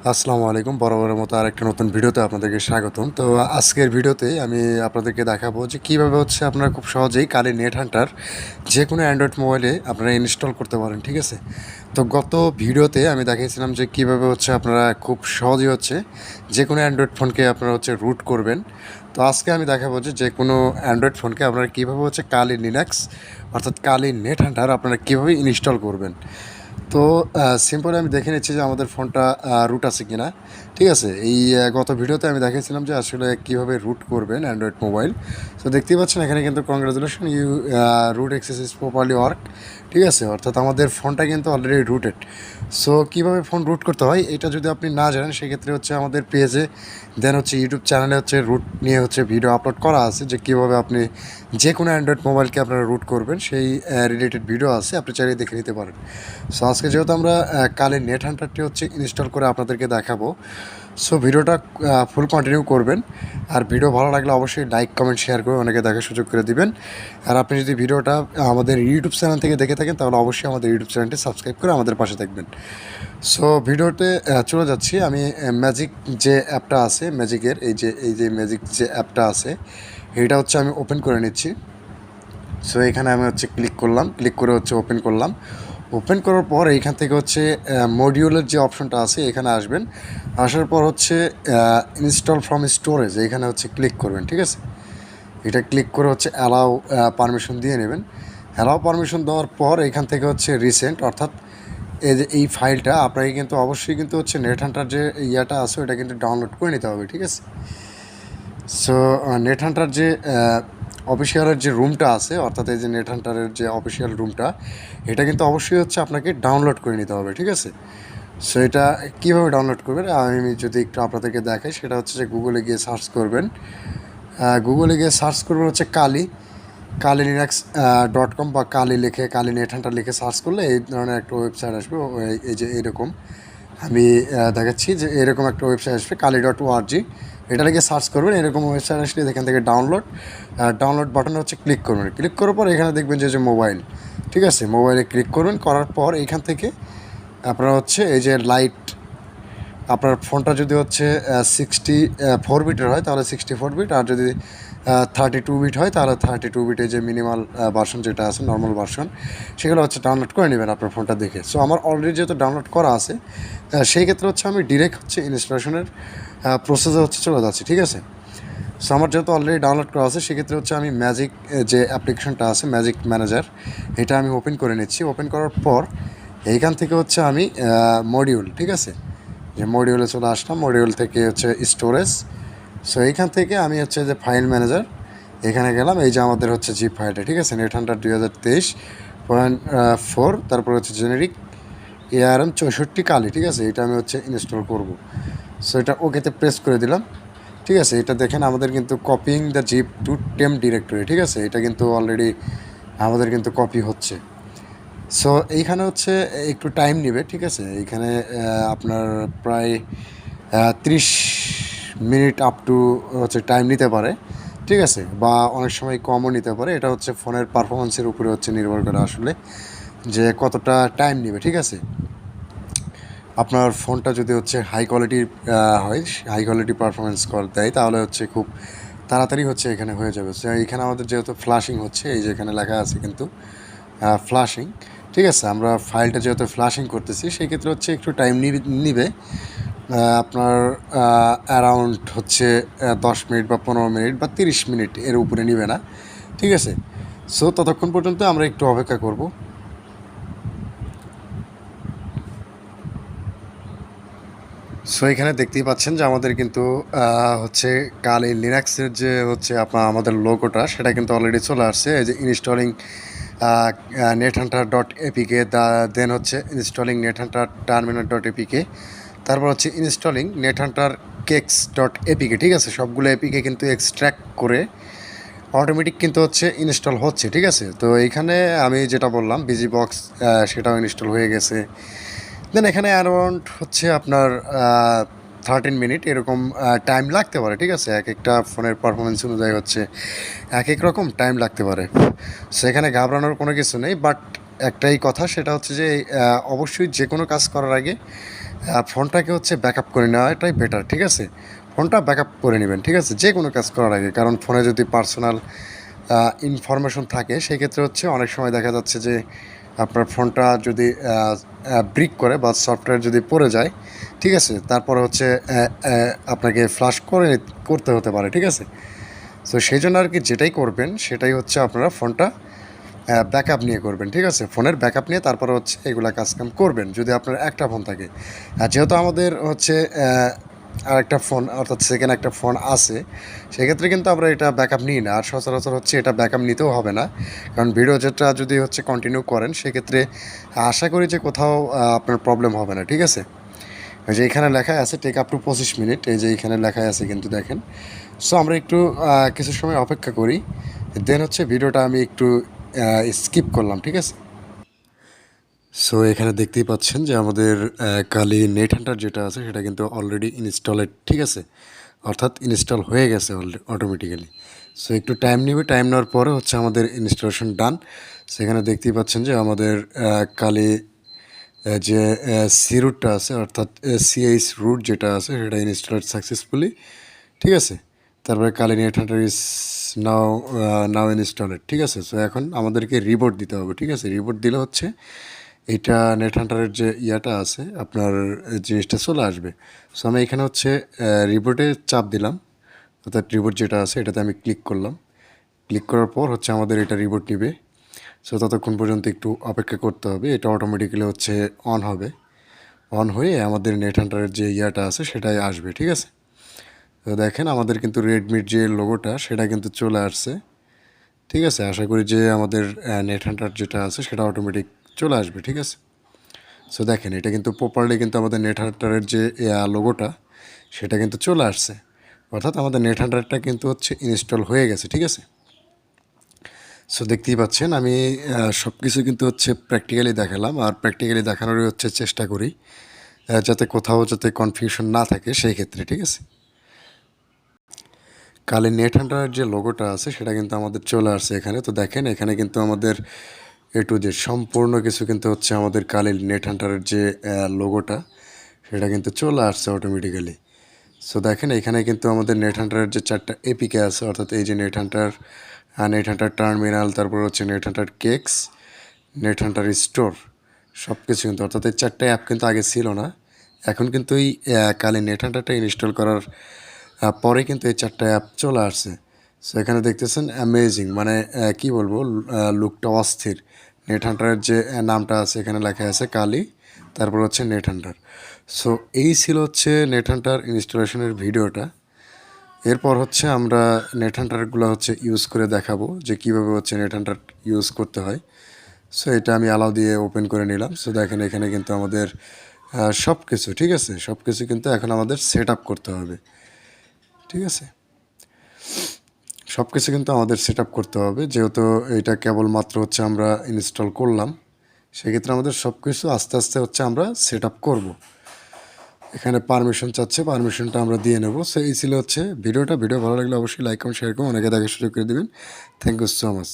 আসসালামু আলাইকুম। বরাবরের মতো আরেকটা নতুন ভিডিওতে আপনাদেরকে স্বাগতম। তো আজকের ভিডিওতে আমি আপনাদেরকে দেখাবো যে কীভাবে হচ্ছে আপনারা খুব সহজেই কালি নেট হান্টার যেকোনো অ্যান্ড্রয়েড মোবাইলে আপনারা ইনস্টল করতে পারেন, ঠিক আছে? তো গত ভিডিওতে আমি দেখিয়েছিলাম যে কীভাবে হচ্ছে আপনারা খুব সহজেই হচ্ছে যেকোনো অ্যান্ড্রয়েড ফোনকে আপনারা হচ্ছে রুট করবেন। তো আজকে আমি দেখাবো যে যেকোনো অ্যান্ড্রয়েড ফোনকে আপনারা কীভাবে হচ্ছে কালি লিনাক্স অর্থাৎ কালি নেট হান্টার আপনারা কীভাবে ইনস্টল করবেন। তো সিম্পলি আমি দেখে নিচ্ছি যে আমাদের ফোনটা রুট আছে কিনা। ঠিক আছে? এই গত ভিডিওতে আমি দেখিয়েছিলাম যে আসলে কীভাবে রুট করবেন অ্যান্ড্রয়েড মোবাইল। তো দেখতেই পাচ্ছেন এখানে কিন্তু congratulation you root access is properly work. ঠিক আছে? অর্থাৎ আমাদের ফোনটা কিন্তু অলরেডি রুটেড। সো কীভাবে ফোন রুট করতে হয় এটা যদি আপনি না জানেন সেক্ষেত্রে হচ্ছে আমাদের পেজে দেন হচ্ছে ইউটিউব চ্যানেলে হচ্ছে রুট নিয়ে হচ্ছে ভিডিও আপলোড করা আছে যে কীভাবে আপনি যে কোনো অ্যান্ড্রয়েড মোবাইলকে আপনারা রুট করবেন সেই রিলেটেড ভিডিও আছে, আপনি চাইলে দেখে নিতে পারেন। সো আজকে যেহেতু আমরা কালে নেট হান্টারটি হচ্ছে ইনস্টল করে আপনাদেরকে দেখাবো, সো ভিডিওটা ফুল কন্টিনিউ করবেন। আর ভিডিও ভালো লাগলে অবশ্যই লাইক কমেন্ট শেয়ার করে অনেকে দেখার সুযোগ করে দিবেন। আর আপনি যদি ভিডিওটা আমাদের ইউটিউব চ্যানেল থেকে দেখে থাকেন তাহলে অবশ্যই আমাদের ইউটিউব চ্যানেলটি সাবস্ক্রাইব করে আমাদের পাশে থাকবেন। সো ভিডিওতে চলে যাচ্ছি আমি। ম্যাজিক যে অ্যাপটা আছে ম্যাজিকের, এই যে ম্যাজিক যে অ্যাপটা আছে এটা হচ্ছে আমি ওপেন করে নিচ্ছি। সো এখানে আমি হচ্ছে ক্লিক করলাম, ক্লিক করে হচ্ছে ওপেন করলাম। ওপেন করার পর এইখান থেকে হচ্ছে মডিউলের যে অপশনটা আছে এখানে আসবেন। আসার পর হচ্ছে ইনস্টল ফ্রম স্টোরেজ এখানে হচ্ছে ক্লিক করবেন, ঠিক আছে? এটা ক্লিক করে হচ্ছে অ্যালাউ পারমিশন দিয়ে নেবেন। অ্যালাউ পারমিশন দেওয়ার পর এখান থেকে হচ্ছে রিসেন্ট অর্থাৎ এই যে এই ফাইলটা আপনাকে কিন্তু অবশ্যই কিন্তু হচ্ছে নেট হান্টার যে ইয়াটা আছে ওটা কিন্তু ডাউনলোড করে নিতে হবে, ঠিক আছে? সো নেট হান্টার যে অফিসিয়ালের যে রুমটা আছে অর্থাৎ এই যে নেট হান্টারের যে অফিসিয়াল রুমটা এটা কিন্তু অবশ্যই হচ্ছে আপনাকে ডাউনলোড করে নিতে হবে, ঠিক আছে? সো এটা কীভাবে ডাউনলোড করবেন আমি যদি একটু আপনাদেরকে দেখাই, সেটা হচ্ছে যে গুগলে গিয়ে সার্চ করবেন। গুগলে গিয়ে সার্চ করবেন হচ্ছে কালি লিনাক্স .com বা কালি লিখে কালি নেট হান্টার লিখে সার্চ করলে এই ধরনের একটা ওয়েবসাইট আসবে। এই যে এরকম আমি দেখাচ্ছি যে এরকম একটা ওয়েবসাইট আসবে kali.org। এটা লিখে সার্চ করবেন, এরকম ওয়েবসাইট আসলে এখান থেকে ডাউনলোড বাটনে হচ্ছে ক্লিক করবেন। ক্লিক করার পর এখানে দেখবেন যে মোবাইল, ঠিক আছে? মোবাইলে ক্লিক করবেন, করার পর এখান থেকে আপনারা হচ্ছে এই যে লাইট, আপনার ফোনটা যদি হচ্ছে 64 বিটের হয় তাহলে 64 বিট, আর যদি 32 বিট হয় তাহলে 32 বিটের যে মিনিমাল ভার্সন যেটা আছে নর্মাল ভার্সন সেগুলো হচ্ছে ডাউনলোড করে নেবেন আপনার ফোনটা দেখে। সো আমার অলরেডি যেহেতু ডাউনলোড করা আছে সেই ক্ষেত্রে হচ্ছে আমি ডিরেক্ট হচ্ছে ইনস্টলেশনের প্রসেসে হচ্ছে চলে যাচ্ছি, ঠিক আছে? সো আমার যেহেতু অলরেডি ডাউনলোড করা আছে সেক্ষেত্রে হচ্ছে আমি ম্যাজিক যে অ্যাপ্লিকেশনটা আছে ম্যাজিক ম্যানেজার এটা আমি ওপেন করে নিচ্ছি। ওপেন করার পর এইখান থেকে হচ্ছে আমি মডিউল, ঠিক আছে, যে মডিউলে চলে আসলাম। মডিউল থেকে হচ্ছে স্টোরেজ। সো এইখান থেকে আমি হচ্ছে যে ফাইল ম্যানেজার এখানে গেলাম। এই যে আমাদের হচ্ছে জিপ ফাইলটা, ঠিক আছে, নেট হান্টার 2023.4, তারপর হচ্ছে জেনেরিক ARM 64 কালি, ঠিক আছে, এটা আমি হচ্ছে ইনস্টল করব। সো এটা ওকেতে প্রেস করে দিলাম, ঠিক আছে? এটা দেখেন আমাদের কিন্তু copying the zip to temp directory, ঠিক আছে, এটা কিন্তু অলরেডি আমাদের কিন্তু কপি হচ্ছে। সো এইখানে হচ্ছে একটু টাইম নেবে, ঠিক আছে? এইখানে আপনার প্রায় 30 মিনিট আপ টু হচ্ছে টাইম নিতে পারে, ঠিক আছে, বা অনেক সময় কমও নিতে পারে। এটা হচ্ছে ফোনের পারফরমেন্সের উপরে হচ্ছে নির্ভর করে আসলে যে কতটা টাইম নেবে, ঠিক আছে? আপনার ফোনটা যদি হচ্ছে হাই কোয়ালিটির হয়, হাই কোয়ালিটি পারফরমেন্স দেয় তাহলে হচ্ছে খুব তাড়াতাড়ি হচ্ছে এখানে হয়ে যাবে। সো এখানে আমাদের যেহেতু ফ্লাশিং হচ্ছে, এই যে এখানে লেখা আছে কিন্তু ফ্লাশিং, ঠিক আছে, আমরা ফাইলটা যেহেতু ফ্লাশিং করতেছি সেই ক্ষেত্রে হচ্ছে একটু টাইম নিবে। আপনার অ্যারাউন্ড হচ্ছে 10 মিনিট বা 15 মিনিট বা 30 মিনিট এর উপরে নিবে না, ঠিক আছে? সো ততক্ষণ পর্যন্ত আমরা একটু অপেক্ষা করব। সো এখানে দেখতেই পাচ্ছেন যে আমাদের কিন্তু হচ্ছে কালি লিনাক্সের যে হচ্ছে আমাদের লোগোটা সেটা কিন্তু অলরেডি চলে আসছে। এই যে ইনস্টলিং নেট হান্টার .apk, দেন হচ্ছে installing net Hunter terminal .apk, তারপর হচ্ছে ইনস্টলিং নেট হান্টার কেক্স .apk, ঠিক আছে? সবগুলো এপিকে কিন্তু এক্সট্র্যাক্ট করে অটোমেটিক কিন্তু হচ্ছে ইনস্টল হচ্ছে, ঠিক আছে? তো এইখানে আমি যেটা বললাম বিজি বক্স সেটাও ইনস্টল হয়ে গেছে। দেন এখানে অ্যারাউন্ড হচ্ছে আপনার 13 মিনিট এরকম টাইম লাগতে পারে, ঠিক আছে? এক একটা ফোনের পারফরমেন্স অনুযায়ী হচ্ছে এক এক রকম টাইম লাগতে পারে। সেখানে ঘাবড়ানোর কোনো কিছু নেই, বাট একটাই কথা, সেটা হচ্ছে যে অবশ্যই যে কোনো কাজ করার আগে ফোনটাকে হচ্ছে ব্যাকআপ করে নেওয়াটাই বেটার, ঠিক আছে? ফোনটা ব্যাকআপ করে নেবেন, ঠিক আছে, যে কোনো কাজ করার আগে। কারণ ফোনে যদি পার্সোনাল ইনফরমেশন থাকে সেক্ষেত্রে হচ্ছে অনেক সময় দেখা যাচ্ছে যে আপনার ফোনটা যদি ব্রিক করে বা সফটওয়্যার যদি পড়ে যায়, ঠিক আছে, তারপরে হচ্ছে আপনাকে ফ্লাশ করতে হতে পারে, ঠিক আছে? সো সেই জন্য আর কি যেটাই করবেন সেটাই হচ্ছে আপনারা ফোনটা ব্যাকআপ নিয়ে করবেন, ঠিক আছে? ফোনের ব্যাকআপ নিয়ে তারপরে হচ্ছে এগুলা কাজকাম করবেন যদি আপনার একটা ফোন থাকে। আর যেহেতু আমাদের হচ্ছে আরেকটা ফোন অর্থাৎ সেকেন্ড একটা ফোন আছে, সেক্ষেত্রে কিন্তু আমরা এটা ব্যাকআপ নিই না। আর সচরাচর হচ্ছে এটা ব্যাকআপ নিতেও হবে না, কারণ ভিডিও যেটা যদি হচ্ছে কন্টিনিউ করেন সেক্ষেত্রে আশা করি যে কোথাও আপনার প্রবলেম হবে না, ঠিক আছে? এই যে এখানে লেখা আছে টেক আপ টু 25 মিনিট, এই যে এখানে লেখা আছে কিন্তু দেখেন। সো আমরা একটু কিছু সময় অপেক্ষা করি, দেন হচ্ছে ভিডিওটা আমি একটু স্কিপ করলাম, ঠিক আছে? সো এখানে দেখতেই পাচ্ছেন যে আমাদের কালি নেট হান্টার যেটা আছে সেটা কিন্তু অলরেডি ইনস্টলেড, ঠিক আছে? অর্থাৎ ইনস্টল হয়ে গেছে অটোমেটিক্যালি। সো একটু টাইম নেবে, টাইম নেওয়ার পরে হচ্ছে আমাদের ইনস্টলেশন ডান। সেখানে দেখতেই পাচ্ছেন যে আমাদের কালি যে সি রুটটা আছে অর্থাৎ সিএইচ রুট যেটা আছে সেটা ইনস্টলেড সাকসেসফুলি, ঠিক আছে? তারপরে Kali net hunter is now now installed, ঠিক আছে? সো এখন আমাদেরকে রিবোর্ট দিতে হবে, ঠিক আছে? রিবোর্ট দিলে হচ্ছে এইটা নেট হান্টারের যে ইয়াটা আছে আপনার জিনিসটা চলে আসবে। সো আমি এখানে হচ্ছে রিবোর্টে চাপ দিলাম, অর্থাৎ রিবোর্ট যেটা আছে এটাতে আমি ক্লিক করলাম। ক্লিক করার পর হচ্ছে আমাদের এটা রিবোর্ট নিবে। সো ততক্ষণ পর্যন্ত একটু অপেক্ষা করতে হবে, এটা অটোমেটিক্যালি হচ্ছে অন হবে। অন হয়ে আমাদের নেট হান্টারের যে ইয়াটা আছে সেটাই আসবে, ঠিক আছে? তো দেখেন আমাদের কিন্তু রেডমির যে লোগোটা সেটা কিন্তু চলে আসছে, ঠিক আছে? আশা করি যে আমাদের নেট হান্টার যেটা আছে সেটা অটোমেটিক চলে আসবে, ঠিক আছে? সো দেখেন এটা কিন্তু প্রপারলি কিন্তু আমাদের নেট হান্টারের যে লোগোটা সেটা কিন্তু চলে আসছে, অর্থাৎ আমাদের নেট হান্টারটা কিন্তু হচ্ছে ইনস্টল হয়ে গেছে, ঠিক আছে? সো দেখতেই পাচ্ছেন আমি সব কিছু কিন্তু হচ্ছে প্র্যাকটিক্যালি দেখালাম, আর প্র্যাকটিক্যালি দেখানোরই হচ্ছে চেষ্টা করি যাতে কোথাও যাতে কনফিউশন না থাকে সেই ক্ষেত্রে, ঠিক আছে? কালি নেট হান্টারের যে লোগোটা আছে সেটা কিন্তু আমাদের চলে আসছে এখানে। তো দেখেন এখানে কিন্তু আমাদের এ টু জেড সম্পূর্ণ কিছু কিন্তু হচ্ছে আমাদের কালি নেট হান্টারের যে লোগোটা সেটা কিন্তু চলে আসছে অটোমেটিক্যালি। সো দেখেন এখানে কিন্তু আমাদের নেট হান্টারের যে 4টা এপিকে আছে, অর্থাৎ এই যে নেট হান্টার টার্মিনাল, তারপর হচ্ছে net Hunter কেক্স, net Hunter store, সব কিছু কিন্তু, অর্থাৎ এই 4টা অ্যাপ কিন্তু আগে ছিল না। এখন কিন্তু এই কালি নেট হান্টারটা ইনস্টল করার পরে কিন্তু এই 4টা অ্যাপ চলে আসছে। সো এখানে দেখতেছেন অ্যামেজিং, মানে কি বলবো, লুকটা অস্থির। নেট হান্টারের যে নামটা আছে এখানে লেখা আছে কালি, তারপর হচ্ছে নেট হান্টার। সো এই ছিল হচ্ছে নেট হান্টার ইনস্টলেশনের ভিডিওটা। এরপর হচ্ছে আমরা নেট হান্টারগুলো হচ্ছে ইউজ করে দেখাবো যে কীভাবে হচ্ছে নেট হান্টার ইউজ করতে হয়। সো এটা আমি অ্যালাউ দিয়ে ওপেন করে নিলাম। সো দেখেন এখানে কিন্তু আমাদের সব কিছু, ঠিক আছে, সব কিছু কিন্তু এখন আমাদের সেট আপ করতে হবে, ঠিক আছে? সব কিছু কিন্তু আমাদের সেট আপ করতে হবে, যেহেতু এটা কেবলমাত্র হচ্ছে আমরা ইনস্টল করলাম, সেক্ষেত্রে আমাদের সব কিছু আস্তে আস্তে হচ্ছে আমরা সেট আপ করবো। এখানে পারমিশন চাচ্ছে, পারমিশনটা আমরা দিয়ে নেব। সো এই ছিল হচ্ছে ভিডিওটা। ভিডিও ভালো লাগলে অবশ্যই লাইক কমেন্ট শেয়ার করুন, অনেকে দেখার সুযোগ করে দেবেন। Thank you so much.